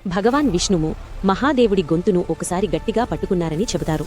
భగవాన్ విష్ణువు మహాదేవుడి గొంతును ఒకసారి గట్టిగా పట్టుకున్నారని చెబుతారు.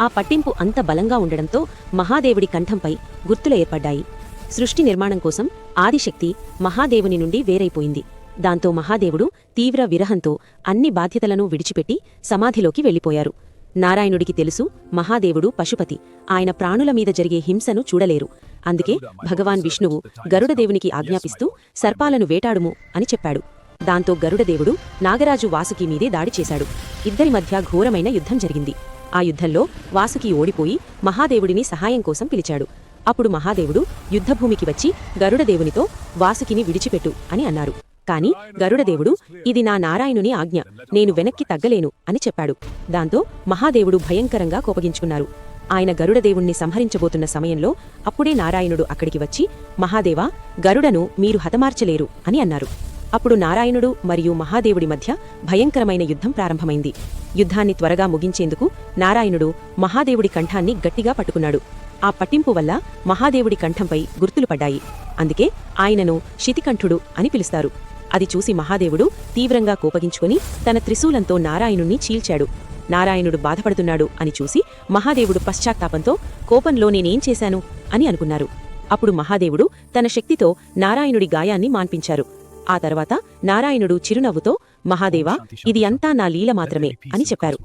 ఆ పట్టింపు అంత బలంగా ఉండడంతో మహాదేవుడి కంఠంపై గుర్తులు ఏర్పడ్డాయి. సృష్టి నిర్మాణం కోసం ఆదిశక్తి మహాదేవుని నుండి వేరైపోయింది. దాంతో మహాదేవుడు తీవ్ర విరహంతో అన్ని బాధ్యతలను విడిచిపెట్టి సమాధిలోకి వెళ్ళిపోయారు. నారాయణుడికి తెలుసు, మహాదేవుడు పశుపతి, ఆయన ప్రాణుల మీద జరిగే హింసను చూడలేరు. అందుకే భగవాన్ విష్ణువు గరుడదేవునికి ఆజ్ఞాపిస్తూ సర్పాలను వేటాడుము అని చెప్పాడు. దాంతో గరుడదేవుడు నాగరాజు వాసుకి మీదే దాడి చేశాడు. ఇద్దరి మధ్య ఘోరమైన యుద్ధం జరిగింది. ఆ యుద్ధంలో వాసుకి ఓడిపోయి మహాదేవుడిని సహాయం కోసం పిలిచాడు. అప్పుడు మహాదేవుడు యుద్ధభూమికి వచ్చి గరుడదేవునితో వాసుకిని విడిచిపెట్టు అని అన్నారు. కాని గరుడదేవుడు, ఇది నా నారాయణుని ఆజ్ఞ, నేను వెనక్కి తగ్గలేను అని చెప్పాడు. దాంతో మహాదేవుడు భయంకరంగా కోపగించుకున్నారు. ఆయన గరుడదేవుణ్ణి సంహరించబోతున్న సమయంలో అప్పుడే నారాయణుడు అక్కడికి వచ్చి, మహాదేవా, గరుడను మీరు హతమార్చలేరు అని అన్నారు. అప్పుడు నారాయణుడు మరియు మహాదేవుడి మధ్య భయంకరమైన యుద్ధం ప్రారంభమైంది. యుద్ధాన్ని త్వరగా ముగించేందుకు నారాయణుడు మహాదేవుడి కంఠాన్ని గట్టిగా పట్టుకున్నాడు. ఆ పట్టింపు వల్ల మహాదేవుడి కంఠంపై గుర్తులు పడ్డాయి. అందుకే ఆయనను శితికంఠుడు అని పిలుస్తారు. అది చూసి మహాదేవుడు తీవ్రంగా కోపగించుకుని తన త్రిశూలంతో నారాయణుణ్ణి చీల్చాడు. నారాయణుడు బాధపడుతున్నాడు అని చూసి మహాదేవుడు పశ్చాత్తాపంతో, కోపంలో నేనేం చేశాను అని అనుకున్నారు. అప్పుడు మహాదేవుడు తన శక్తితో నారాయణుడి గాయాన్ని మాన్పించారు. ఆ తర్వాత నారాయణుడు చిరునవ్వుతో, మహాదేవా, ఇది అంతా నా లీల మాత్రమే అని చెప్పారు.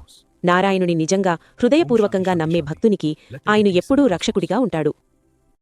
నారాయణుని నిజంగా హృదయపూర్వకంగా నమ్మే భక్తునికి ఆయన ఎప్పుడూ రక్షకుడిగా ఉంటాడు.